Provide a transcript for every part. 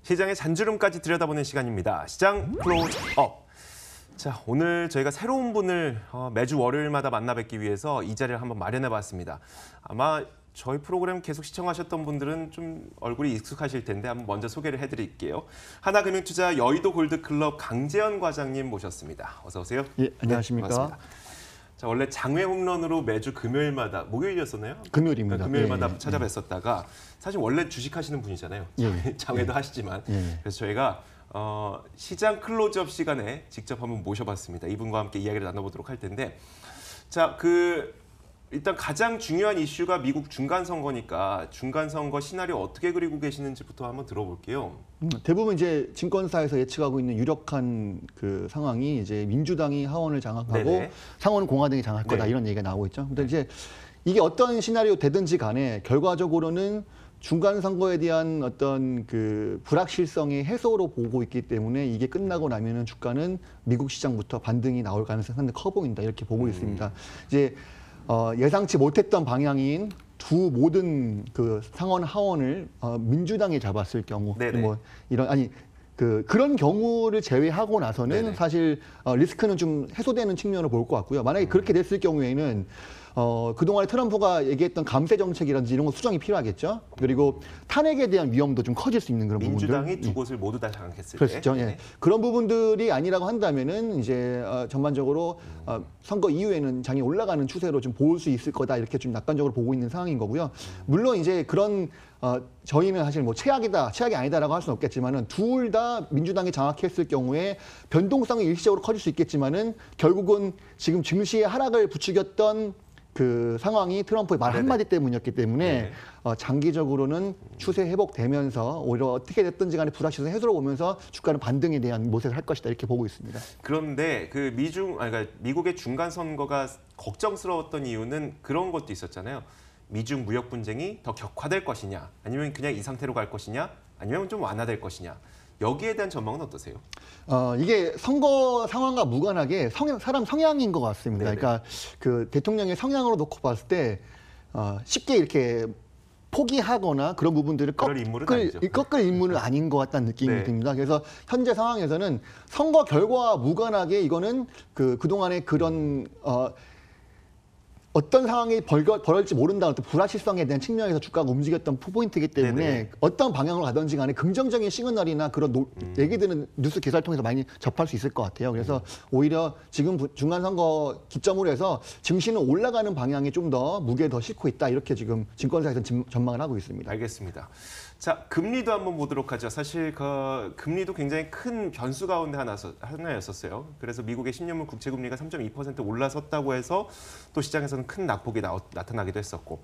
시장의 잔주름까지 들여다보는 시간입니다. 시장 클로즈업. 자, 오늘 저희가 새로운 분을 매주 월요일마다 만나 뵙기 위해서 이 자리를 한번 마련해봤습니다. 아마 저희 프로그램 계속 시청하셨던 분들은 좀 얼굴이 익숙하실 텐데 한번 먼저 소개를 해드릴게요. 하나금융투자 여의도 골드클럽 강재현 과장님 모셨습니다. 어서 오세요. 예, 안녕하십니까. 네, 반갑습니다. 자, 원래 장외 홈런으로 매주 금요일마다, 목요일이었었나요? 금요일입니다. 금요일마다 예, 찾아뵀었다가 사실 원래 주식하시는 분이잖아요. 장외도 하시지만. 그래서 저희가 시장 클로즈업 시간에 직접 한번 모셔봤습니다. 이분과 함께 이야기를 나눠보도록 할 텐데, 자, 일단 가장 중요한 이슈가 미국 중간선거니까 중간선거 시나리오 어떻게 그리고 계시는지부터 한번 들어볼게요. 대부분 이제 증권사에서 예측하고 있는 유력한 그 상황이 이제 민주당이 하원을 장악하고 네네. 상원은 공화당이 장악할 거다 네. 이런 얘기가 나오고 있죠. 근데 이제 이게 어떤 시나리오 되든지 간에 결과적으로는 중간 선거에 대한 어떤 그 불확실성의 해소로 보고 있기 때문에 이게 끝나고 나면은 주가는 미국 시장부터 반등이 나올 가능성이 상당히 커 보인다 이렇게 보고 있습니다. 이제 예상치 못했던 방향인 두 모든 그 상원 하원을 민주당이 잡았을 경우 뭐 이런 그런 경우를 제외하고 나서는 사실 리스크는 좀 해소되는 측면을 볼 것 같고요. 만약에 그렇게 됐을 경우에는 그동안에 트럼프가 얘기했던 감세 정책이라든지 이런 거 수정이 필요하겠죠. 그리고 탄핵에 대한 위험도 좀 커질 수 있는 그런 부분들. 민주당이 두 곳을 모두 다 장악했을 그렇죠. 때. 예. 그런 부분들이 아니라고 한다면은 이제 전반적으로 선거 이후에는 장이 올라가는 추세로 좀 볼 수 있을 거다 이렇게 좀 낙관적으로 보고 있는 상황인 거고요. 물론 이제 그런 저희는 사실 뭐 최악이다, 최악이 아니다라고 할 수는 없겠지만은 둘 다 민주당이 장악했을 경우에 변동성이 일시적으로 커질 수 있겠지만은 결국은 지금 증시의 하락을 부추겼던 그 상황이 트럼프의 말 한마디 때문이었기 때문에 장기적으로는 추세 회복되면서 오히려 어떻게 됐든지 간에 불확실성 해소를 보면서 주가는 반등에 대한 모색을 할 것이다 이렇게 보고 있습니다. 그런데 그러니까 미국의 중간 선거가 걱정스러웠던 이유는 그런 것도 있었잖아요. 미중 무역 분쟁이 더 격화될 것이냐, 아니면 그냥 이 상태로 갈 것이냐, 아니면 좀 완화될 것이냐. 여기에 대한 전망은 어떠세요? 이게 선거 상황과 무관하게 사람 성향인 것 같습니다. 네네. 그러니까 그 대통령의 성향으로 놓고 봤을 때 쉽게 이렇게 포기하거나 그런 부분들을 꺾을 인물은 아닌 것 같다는 느낌이 듭니다. 그래서 현재 상황에서는 선거 결과와 무관하게 이거는 그동안의 그런 어떤 상황이 벌어질지 모른다는 어떤 불확실성에 대한 측면에서 주가가 움직였던 포인트이기 때문에 어떤 방향으로 가든지 간에 긍정적인 시그널이나 그런 얘기들은 뉴스 기사를 통해서 많이 접할 수 있을 것 같아요. 그래서 오히려 지금 중간선거 기점으로 해서 증시는 올라가는 방향에 좀 더 무게를 더 싣고 있다. 이렇게 지금 증권사에서는 전망을 하고 있습니다. 알겠습니다. 자, 금리도 한번 보도록 하죠. 사실 금리도 굉장히 큰 변수 가운데 하나였었어요. 그래서 미국의 10년물 국채금리가 3.2% 올라섰다고 해서 또 시장에서는 큰 낙폭이 나타나기도 했었고,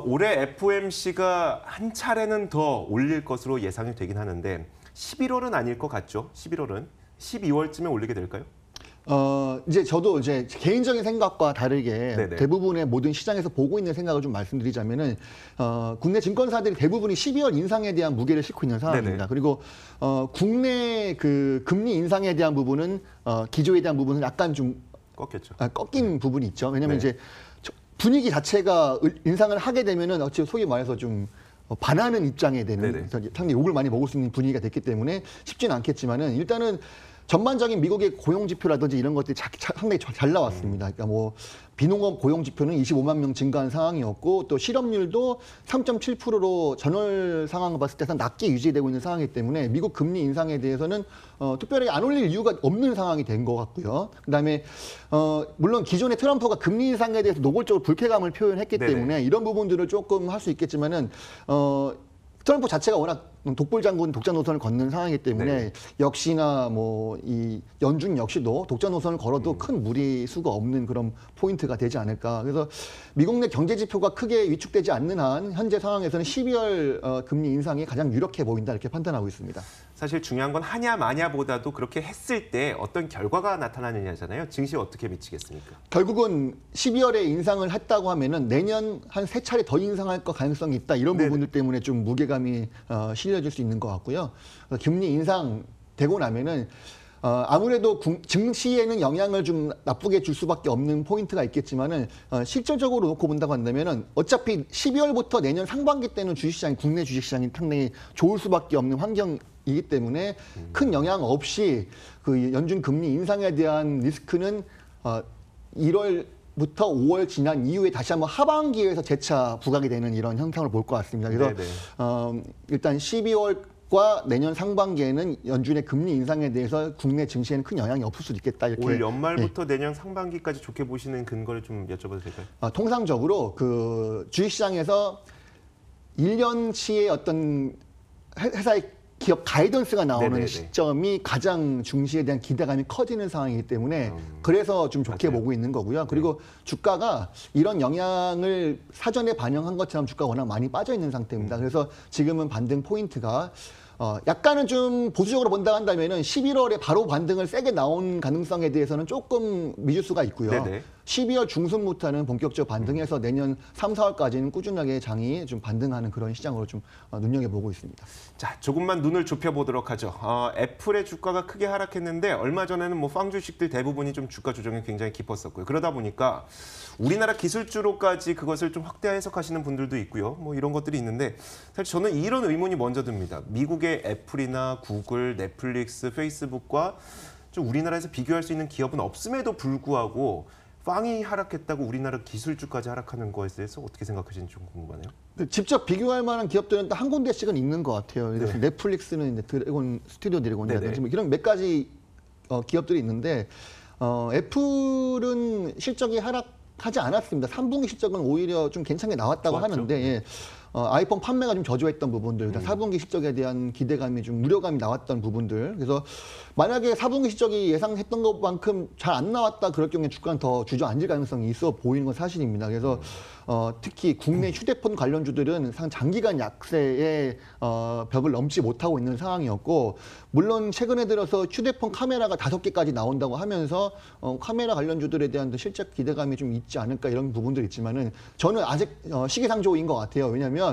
올해 FOMC가 한 차례는 더 올릴 것으로 예상이 되긴 하는데 11월은 아닐 것 같죠? 11월은 12월쯤에 올리게 될까요? 이제 저도 이제 개인적인 생각과 다르게 대부분의 모든 시장에서 보고 있는 생각을 좀 말씀드리자면은 국내 증권사들이 대부분이 12월 인상에 대한 무게를 싣고 있는 상황입니다. 그리고 국내 그 금리 인상에 대한 부분은 기조에 대한 부분은 약간 좀 꺾였죠. 꺾인 부분이 있죠. 왜냐하면 이제 분위기 자체가 인상을 하게 되면은 어찌 소위 말해서 좀 반하는 입장에 되는 상당히 욕을 많이 먹을 수 있는 분위기가 됐기 때문에 쉽지는 않겠지만은 일단은 전반적인 미국의 고용 지표라든지 이런 것들이 상당히 잘 나왔습니다. 그러니까 뭐 비농업 고용 지표는 25만 명 증가한 상황이었고 또 실업률도 3.7%로 전월 상황을 봤을 때 낮게 유지되고 있는 상황이기 때문에 미국 금리 인상에 대해서는 특별히 안 올릴 이유가 없는 상황이 된 것 같고요. 그다음에 물론 기존의 트럼프가 금리 인상에 대해서 노골적으로 불쾌감을 표현했기 때문에 이런 부분들을 조금 할 수 있겠지만은 트럼프 자체가 워낙 독불장군 독자 노선을 걷는 상황이기 때문에 역시나 뭐 이 연준 역시도 독자 노선을 걸어도 큰 무리수가 없는 그런 포인트가 되지 않을까. 그래서 미국 내 경제 지표가 크게 위축되지 않는 한 현재 상황에서는 12월 금리 인상이 가장 유력해 보인다 이렇게 판단하고 있습니다. 사실 중요한 건 하냐 마냐보다도 그렇게 했을 때 어떤 결과가 나타나느냐잖아요. 증시에 어떻게 미치겠습니까? 결국은 12월에 인상을 했다고 하면은 내년 한 3차례 더 인상할 가능성이 있다. 이런 부분들 때문에 좀 무게감이 실려질 수 있는 것 같고요. 금리 인상 되고 나면은 아무래도 증시에는 영향을 좀 나쁘게 줄 수밖에 없는 포인트가 있겠지만은 실질적으로 놓고 본다고 한다면은 어차피 12월부터 내년 상반기 때는 주식시장, 국내 주식시장이 상당히 좋을 수밖에 없는 환경이기 때문에 큰 영향 없이 그 연준 금리 인상에 대한 리스크는 1월부터 5월 지난 이후에 다시 한번 하반기에서 재차 부각이 되는 이런 현상을 볼 것 같습니다. 그래서 일단 12월과 내년 상반기에는 연준의 금리 인상에 대해서 국내 증시에는 큰 영향이 없을 수도 있겠다. 이렇게 올 연말부터 내년 상반기까지 좋게 보시는 근거를 좀 여쭤봐도 될까요? 통상적으로 그 주식시장에서 1년치의 어떤 회사의 기업 가이던스가 나오는 네네네. 시점이 가장 증시에 대한 기대감이 커지는 상황이기 때문에 그래서 좀 좋게 맞아요. 보고 있는 거고요. 그리고 주가가 이런 영향을 사전에 반영한 것처럼 주가가 워낙 많이 빠져 있는 상태입니다. 그래서 지금은 반등 포인트가 약간은 좀 보수적으로 본다 한다면은 11월에 바로 반등을 세게 나온 가능성에 대해서는 조금 미지수가 있고요. 네네. 12월 중순부터는 본격적 반등해서 내년 3, 4월까지는 꾸준하게 장이 좀 반등하는 그런 시장으로 좀 눈여겨보고 있습니다. 자, 조금만 눈을 좁혀보도록 하죠. 애플의 주가가 크게 하락했는데 얼마 전에는 뭐 빵 주식들 대부분이 좀 주가 조정이 굉장히 깊었었고요. 그러다 보니까 우리나라 기술주로까지 그것을 좀 확대 해석하시는 분들도 있고요. 뭐 이런 것들이 있는데 사실 저는 이런 의문이 먼저 듭니다. 미국의 애플이나 구글, 넷플릭스, 페이스북과 좀 우리나라에서 비교할 수 있는 기업은 없음에도 불구하고 빵이 하락했다고 우리나라 기술주까지 하락하는 거에 대해서 어떻게 생각하시는지 좀 궁금하네요. 직접 비교할 만한 기업들은 한 군데씩은 있는 것 같아요. 그래서 넷플릭스는 이제 드래곤 스튜디오 드래곤이라든지 뭐 이런 몇 가지 기업들이 있는데 애플은 실적이 하락하지 않았습니다. 3분기 실적은 오히려 좀 괜찮게 나왔다고 좋았죠. 하는데 아이폰 판매가 좀 저조했던 부분들, 4분기 실적에 대한 기대감이 좀 우려감이 나왔던 부분들. 그래서 만약에 4분기 실적이 예상했던 것만큼 잘 안 나왔다 그럴 경우에 주가는 더 주저앉을 가능성이 있어 보이는 건 사실입니다. 그래서 특히 국내 휴대폰 관련주들은 장기간 약세의 벽을 넘지 못하고 있는 상황이었고, 물론 최근에 들어서 휴대폰 카메라가 5개까지 나온다고 하면서 카메라 관련주들에 대한 실적 기대감이 좀 있지 않을까 이런 부분들이 있지만은 저는 아직 시기상조인 것 같아요. 왜냐하면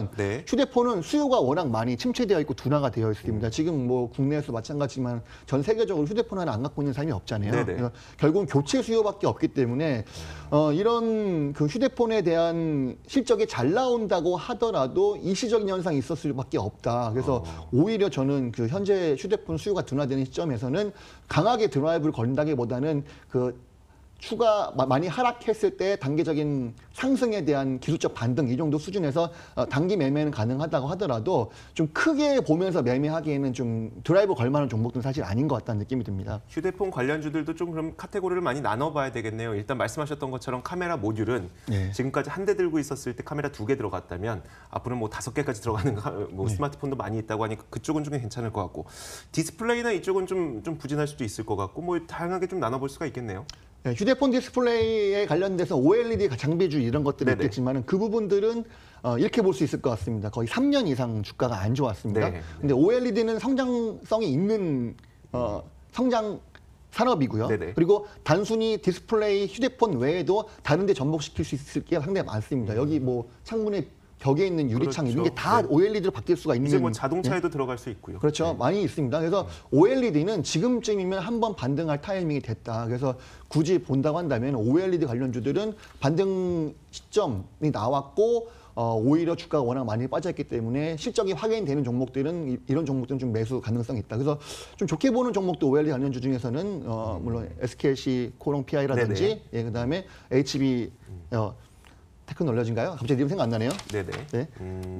휴대폰은 수요가 워낙 많이 침체되어 있고 둔화가 되어 있습니다. 지금 뭐 국내에서 마찬가지지만 전 세계적으로 휴대폰 하나 안 갖고 있는 사람이 없잖아요. 그래서 결국은 교체 수요밖에 없기 때문에 이런 그 휴대폰에 대한 실적이 잘 나온다고 하더라도 일시적인 현상이 있었을 수밖에 없다. 그래서 오히려 저는 그 현재 휴대폰 수요가 둔화되는 시점에서는 강하게 드라이브를 건다기보다는 그 추가 많이 하락했을 때 단기적인 상승에 대한 기술적 반등 이 정도 수준에서 단기 매매는 가능하다고 하더라도 좀 크게 보면서 매매하기에는 좀 드라이브 걸 만한 종목들은 사실 아닌 것 같다는 느낌이 듭니다. 휴대폰 관련주들도 좀 그럼 카테고리를 많이 나눠봐야 되겠네요. 일단 말씀하셨던 것처럼 카메라 모듈은 지금까지 한 대 들고 있었을 때 카메라 2개 들어갔다면 앞으로는 뭐 5개까지 들어가는 뭐 스마트폰도 많이 있다고 하니까 그쪽은 좀 괜찮을 것 같고, 디스플레이나 이쪽은 좀 부진할 수도 있을 것 같고 뭐 다양하게 좀 나눠볼 수가 있겠네요. 휴대폰 디스플레이에 관련돼서 OLED 장비주 이런 것들이 있겠지만 그 부분들은 이렇게 볼 수 있을 것 같습니다. 거의 3년 이상 주가가 안 좋았습니다. 근데 OLED는 성장성이 있는 성장 산업이고요. 그리고 단순히 디스플레이 휴대폰 외에도 다른 데 접목시킬 수 있을 게 상당히 많습니다. 여기 뭐 창문에 벽에 있는 유리창 이런 게 다 OLED로 바뀔 수가 있는. 이제 뭐 자동차에도 들어갈 수 있고요. 그렇죠. 많이 있습니다. 그래서 OLED는 지금쯤이면 한번 반등할 타이밍이 됐다. 그래서 굳이 본다고 한다면 OLED 관련주들은 반등 시점이 나왔고 오히려 주가가 워낙 많이 빠졌기 때문에 실적이 확인되는 종목들은 이런 종목들은 좀 매수 가능성이 있다. 그래서 좀 좋게 보는 종목도 OLED 관련주 중에서는 물론 SKC, 코롱 PI라든지 그다음에 HB 테크놀로지인가요? 갑자기 이름 생각 안 나네요.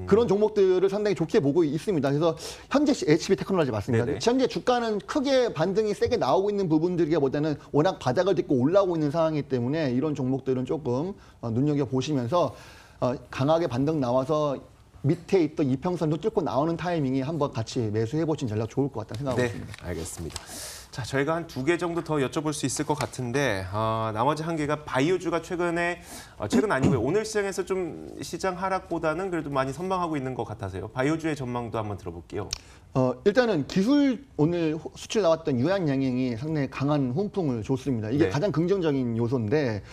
그런 종목들을 상당히 좋게 보고 있습니다. 그래서 현재 HB 테크놀로지 맞습니다. 현재 주가는 크게 반등이 세게 나오고 있는 부분들이기보다는 워낙 바닥을 딛고 올라오고 있는 상황이기 때문에 이런 종목들은 조금 눈여겨보시면서 강하게 반등 나와서 밑에 있던 이평선도 뚫고 나오는 타이밍이 한번 같이 매수해보신 전략 좋을 것 같다는 생각하고 있습니다. 알겠습니다. 자, 저희가 한 2개 정도 더 여쭤볼 수 있을 것 같은데 나머지 한 개가 바이오주가 최근 아니고요. 오늘 시장에서 좀 시장 하락보다는 그래도 많이 선방하고 있는 것 같아서요. 바이오주의 전망도 한번 들어볼게요. 일단은 기술 오늘 수출 나왔던 유한양행이 상당히 강한 훈풍을 줬습니다. 이게 가장 긍정적인 요소인데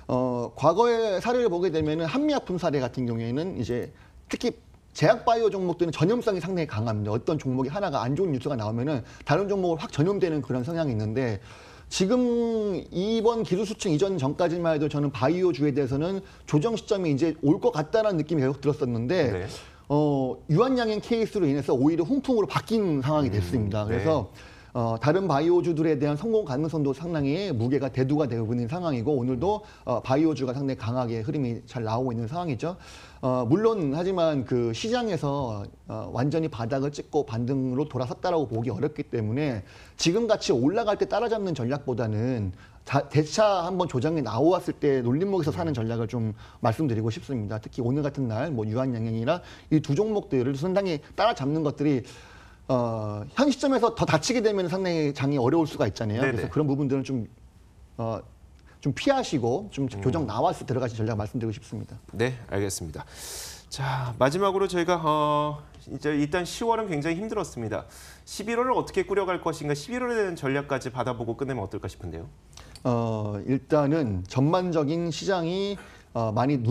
과거의 사례를 보게 되면은 한미약품 사례 같은 경우에는 이제 특히 제약 바이오 종목들은 전염성이 상당히 강합니다. 어떤 종목이 하나가 안 좋은 뉴스가 나오면은 다른 종목을 확 전염되는 그런 성향이 있는데 지금 이번 기술 수층 이전 전까지만 해도 저는 바이오주에 대해서는 조정 시점이 이제 올 것 같다는 느낌이 계속 들었었는데 네. 유한양행 케이스로 인해서 오히려 훈풍으로 바뀐 상황이 됐습니다. 그래서 다른 바이오주들에 대한 성공 가능성도 상당히 무게가 대두가 되고 있는 상황이고 오늘도 바이오주가 상당히 강하게 흐름이 잘 나오고 있는 상황이죠. 물론 하지만 그 시장에서 완전히 바닥을 찍고 반등으로 돌아섰다라고 보기 어렵기 때문에 지금같이 올라갈 때 따라잡는 전략보다는 대차 한번 조정이 나왔을 때 놀림목에서 사는 전략을 좀 말씀드리고 싶습니다. 특히 오늘 같은 날 뭐 유한양행이나 이 두 종목들을 상당히 따라잡는 것들이 현 시점에서 더 다치게 되면 상당히 장이 어려울 수가 있잖아요. 네네. 그래서 그런 부분들은 좀 피하시고 좀 조정 나왔을 때 들어가신 전략 말씀드리고 싶습니다. 네, 알겠습니다. 자, 마지막으로 저희가 이제 일단 10월은 굉장히 힘들었습니다. 11월을 어떻게 꾸려갈 것인가, 11월에 대한 전략까지 받아보고 끝내면 어떨까 싶은데요. 일단은 전반적인 시장이 많이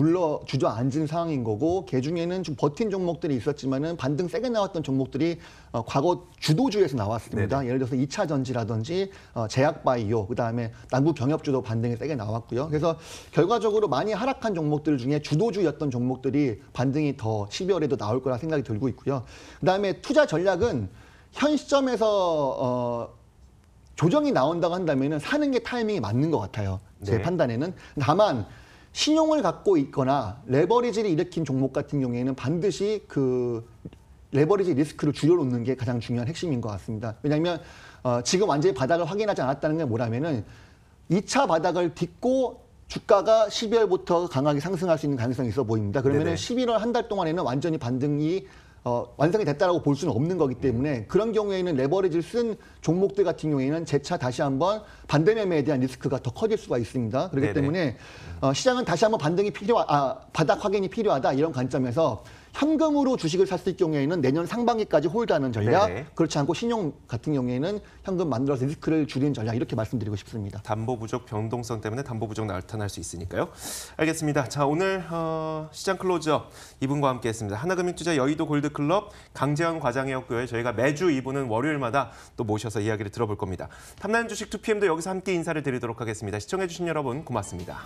주저앉은 상황인 거고 그중에는 좀 버틴 종목들이 있었지만은 반등 세게 나왔던 종목들이 과거 주도주에서 나왔습니다. 네네. 예를 들어서 2차 전지라든지 제약바이오, 그다음에 남부 병협주도 반등이 세게 나왔고요. 그래서 결과적으로 많이 하락한 종목들 중에 주도주였던 종목들이 반등이 더 12월에도 나올 거라 생각이 들고 있고요. 그다음에 투자 전략은 현 시점에서 조정이 나온다고 한다면은 사는 게 타이밍이 맞는 것 같아요. 제 네. 판단에는. 다만 신용을 갖고 있거나 레버리지를 일으킨 종목 같은 경우에는 반드시 그 레버리지 리스크를 줄여놓는 게 가장 중요한 핵심인 것 같습니다. 왜냐하면 지금 완전히 바닥을 확인하지 않았다는 게 뭐라면은 2차 바닥을 딛고 주가가 12월부터 강하게 상승할 수 있는 가능성이 있어 보입니다. 그러면은 네네. 11월 한 달 동안에는 완전히 반등이 완성이 됐다라고 볼 수는 없는 거기 때문에 그런 경우에는 레버리지를 쓴 종목들 같은 경우에는 재차 다시 한번 반대 매매에 대한 리스크가 더 커질 수가 있습니다. 그렇기 네네. 때문에 시장은 다시 한번 바닥 확인이 필요하다 이런 관점에서 현금으로 주식을 샀을 경우에는 내년 상반기까지 홀드하는 전략, 네네. 그렇지 않고 신용 같은 경우에는 현금 만들어서 리스크를 줄이는 전략 이렇게 말씀드리고 싶습니다. 담보 부족 변동성 때문에 담보 부족 나타날 수 있으니까요. 알겠습니다. 자, 오늘 시장 클로즈업 이분과 함께했습니다. 하나금융투자 여의도 골드클럽 강재원 과장이었고요. 저희가 매주 이분은 월요일마다 또 모셔서 이야기를 들어볼 겁니다. 탐나는 주식 2PM도 여기서 함께 인사를 드리도록 하겠습니다. 시청해주신 여러분 고맙습니다.